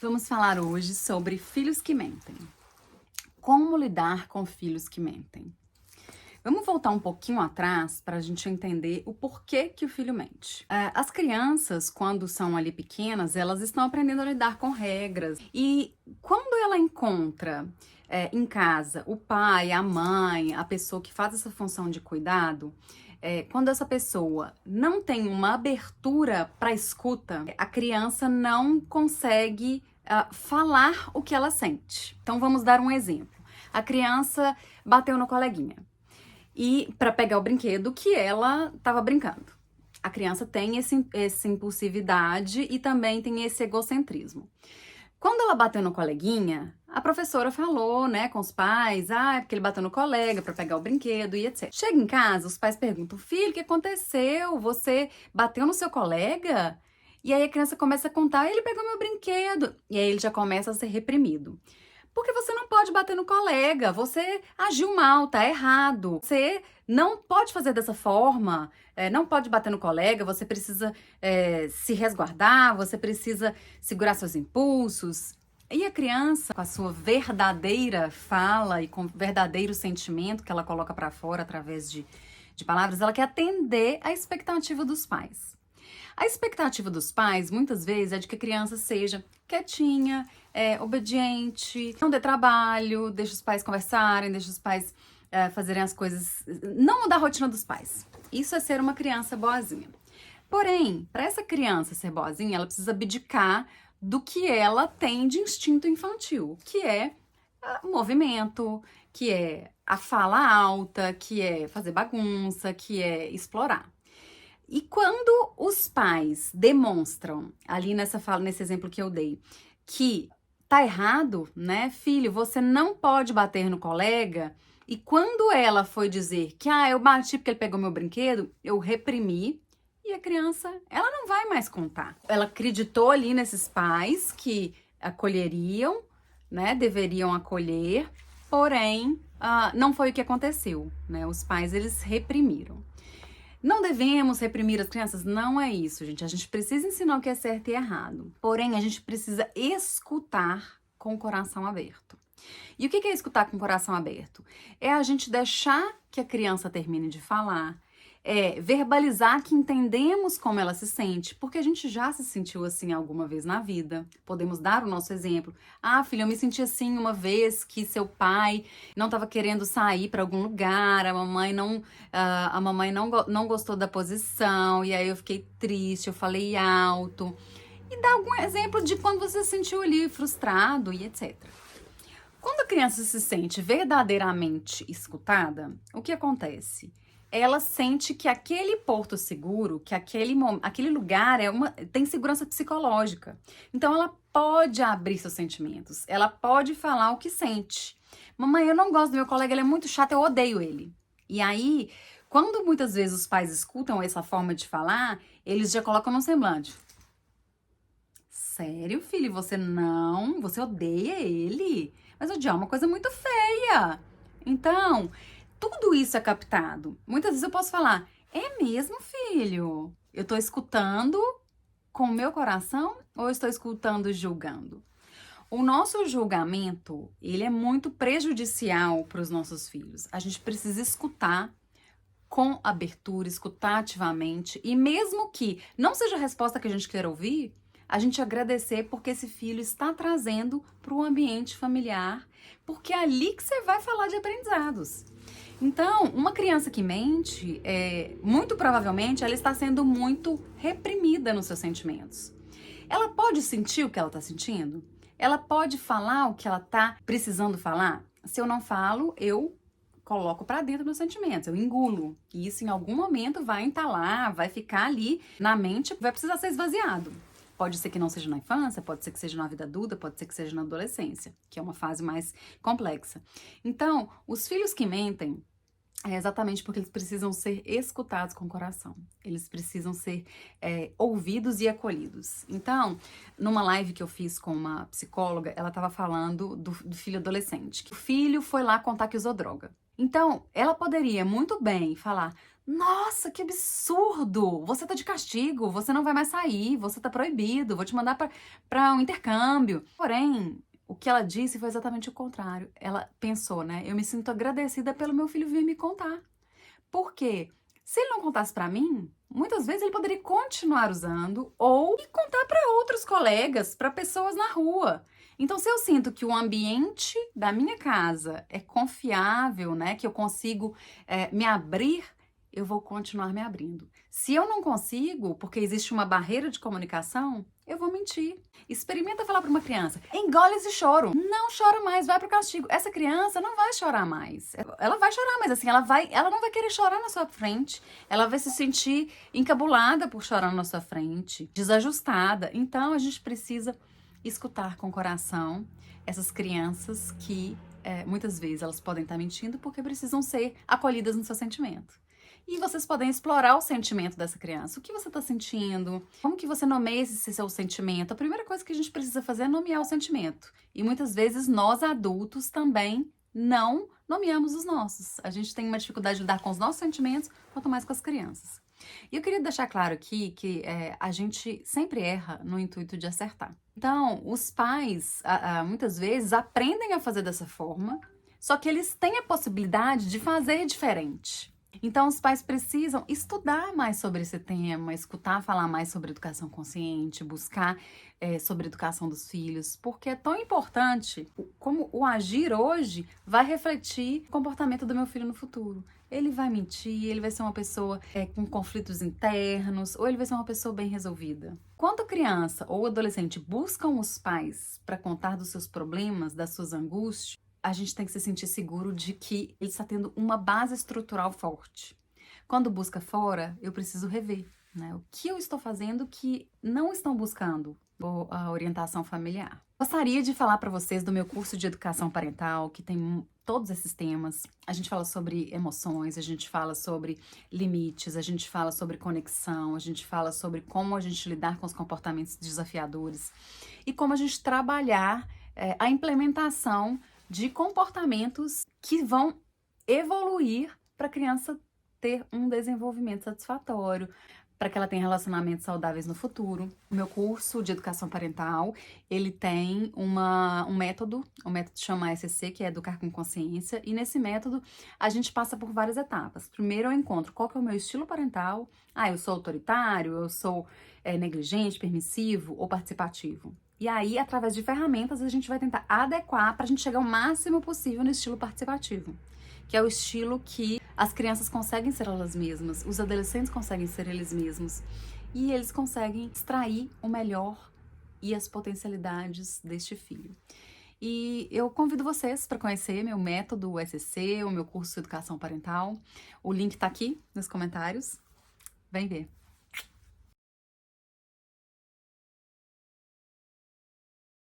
Vamos falar hoje sobre filhos que mentem. Como lidar com filhos que mentem? Vamos voltar um pouquinho atrás para a gente entender o porquê que o filho mente. As crianças, quando são ali pequenas, elas estão aprendendo a lidar com regras. E quando ela encontra em casa o pai, a mãe, a pessoa que faz essa função de cuidado, quando essa pessoa não tem uma abertura para escuta, a criança não consegue falar o que ela sente. Então vamos dar um exemplo. A criança bateu no coleguinha e para pegar o brinquedo que ela estava brincando. A criança tem essa impulsividade e também tem esse egocentrismo. Quando ela bateu no coleguinha, a professora falou, né, com os pais, é porque ele bateu no colega para pegar o brinquedo e etc. Chega em casa, os pais perguntam, filho, o que aconteceu? Você bateu no seu colega? E aí a criança começa a contar, ele pegou meu brinquedo. E aí ele já começa a ser reprimido. Porque você não pode bater no colega, você agiu mal, tá errado. Você não pode fazer dessa forma, não pode bater no colega, você precisa se resguardar, você precisa segurar seus impulsos. E a criança, com a sua verdadeira fala e com o verdadeiro sentimento que ela coloca pra fora através de palavras, ela quer atender à expectativa dos pais. A expectativa dos pais, muitas vezes, é de que a criança seja quietinha, obediente, não dê trabalho, deixe os pais conversarem, deixe os pais fazerem as coisas, não mudar a rotina dos pais. Isso é ser uma criança boazinha. Porém, para essa criança ser boazinha, ela precisa abdicar do que ela tem de instinto infantil, que é o movimento, que é a fala alta, que é fazer bagunça, que é explorar. E quando os pais demonstram, ali nesse exemplo que eu dei, que tá errado, né, filho, você não pode bater no colega, e quando ela foi dizer que, eu bati porque ele pegou meu brinquedo, eu reprimi, e a criança, ela não vai mais contar. Ela acreditou ali nesses pais que acolheriam, né, deveriam acolher, porém, não foi o que aconteceu, né, os pais, eles reprimiram. Não devemos reprimir as crianças? Não é isso, gente. A gente precisa ensinar o que é certo e errado. Porém, a gente precisa escutar com o coração aberto. E o que é escutar com o coração aberto? É a gente deixar que a criança termine de falar, verbalizar que entendemos como ela se sente, porque a gente já se sentiu assim alguma vez na vida. Podemos dar o nosso exemplo. Filho, eu me senti assim uma vez que seu pai não estava querendo sair para algum lugar, a mamãe não gostou da posição, e aí eu fiquei triste, eu falei alto. E dá algum exemplo de quando você se sentiu ali frustrado e etc. Quando a criança se sente verdadeiramente escutada, o que acontece? Ela sente que aquele porto seguro, que aquele lugar tem segurança psicológica. Então, ela pode abrir seus sentimentos, ela pode falar o que sente. Mamãe, eu não gosto do meu colega, ele é muito chato, eu odeio ele. E aí, quando muitas vezes os pais escutam essa forma de falar, eles já colocam no semblante. Sério, filho, você odeia ele? Mas odiar é uma coisa muito feia. Então, tudo isso é captado. Muitas vezes eu posso falar, é mesmo, filho? Eu tô escutando com o meu coração ou eu estou escutando julgando? O nosso julgamento, ele é muito prejudicial para os nossos filhos. A gente precisa escutar com abertura, escutar ativamente e mesmo que não seja a resposta que a gente quer ouvir, a gente agradecer porque esse filho está trazendo para o ambiente familiar, porque é ali que você vai falar de aprendizados. Então, uma criança que mente, muito provavelmente, ela está sendo muito reprimida nos seus sentimentos. Ela pode sentir o que ela está sentindo? Ela pode falar o que ela está precisando falar? Se eu não falo, eu coloco para dentro meus sentimentos, eu engulo. E isso em algum momento vai entalar, vai ficar ali na mente, vai precisar ser esvaziado. Pode ser que não seja na infância, pode ser que seja na vida adulta, pode ser que seja na adolescência, que é uma fase mais complexa. Então, os filhos que mentem é exatamente porque eles precisam ser escutados com o coração. Eles precisam ser ouvidos e acolhidos. Então, numa live que eu fiz com uma psicóloga, ela estava falando do filho adolescente. Que o filho foi lá contar que usou droga. Então, ela poderia muito bem falar, Nossa, que absurdo! Você tá de castigo, você não vai mais sair, você tá proibido, vou te mandar pra um intercâmbio. Porém, o que ela disse foi exatamente o contrário. Ela pensou, né? Eu me sinto agradecida pelo meu filho vir me contar. Por quê? Se ele não contasse pra mim, muitas vezes ele poderia continuar usando ou contar pra outros colegas, pra pessoas na rua. Então, se eu sinto que o ambiente da minha casa é confiável, né, que eu consigo me abrir, eu vou continuar me abrindo. Se eu não consigo, porque existe uma barreira de comunicação, eu vou mentir. Experimenta falar para uma criança: engole esse choro. Não chora mais, vai pro castigo. Essa criança não vai chorar mais. Ela vai chorar, mas assim, ela não vai querer chorar na sua frente. Ela vai se sentir encabulada por chorar na sua frente, desajustada. Então a gente precisa escutar com o coração essas crianças que muitas vezes elas podem estar mentindo porque precisam ser acolhidas no seu sentimento. E vocês podem explorar o sentimento dessa criança. O que você está sentindo? Como que você nomeia esse seu sentimento? A primeira coisa que a gente precisa fazer é nomear o sentimento. E muitas vezes nós adultos também não nomeamos os nossos. A gente tem uma dificuldade de lidar com os nossos sentimentos, quanto mais com as crianças. E eu queria deixar claro aqui que a gente sempre erra no intuito de acertar. Então, os pais, muitas vezes, aprendem a fazer dessa forma, só que eles têm a possibilidade de fazer diferente. Então, os pais precisam estudar mais sobre esse tema, escutar falar mais sobre educação consciente, buscar sobre educação dos filhos, porque é tão importante como o agir hoje vai refletir o comportamento do meu filho no futuro. Ele vai mentir, ele vai ser uma pessoa com conflitos internos, ou ele vai ser uma pessoa bem resolvida. Quando a criança ou adolescente buscam os pais para contar dos seus problemas, das suas angústias, a gente tem que se sentir seguro de que ele está tendo uma base estrutural forte. Quando busca fora, eu preciso rever, né? O que eu estou fazendo que não estão buscando a orientação familiar. Gostaria de falar para vocês do meu curso de educação parental, que tem todos esses temas. A gente fala sobre emoções, a gente fala sobre limites, a gente fala sobre conexão, a gente fala sobre como a gente lidar com os comportamentos desafiadores e como a gente trabalhar a implementação de comportamentos que vão evoluir para a criança ter um desenvolvimento satisfatório, para que ela tenha relacionamentos saudáveis no futuro. O meu curso de educação parental, ele tem um método, o método chama ECC, que é Educar com Consciência, e nesse método a gente passa por várias etapas. Primeiro eu encontro qual que é o meu estilo parental. Eu sou autoritário, eu sou negligente, permissivo ou participativo. E aí, através de ferramentas, a gente vai tentar adequar para a gente chegar o máximo possível no estilo participativo, que é o estilo que as crianças conseguem ser elas mesmas, os adolescentes conseguem ser eles mesmos, e eles conseguem extrair o melhor e as potencialidades deste filho. E eu convido vocês para conhecer meu método ECC, o meu curso de educação parental. O link está aqui nos comentários. Vem ver!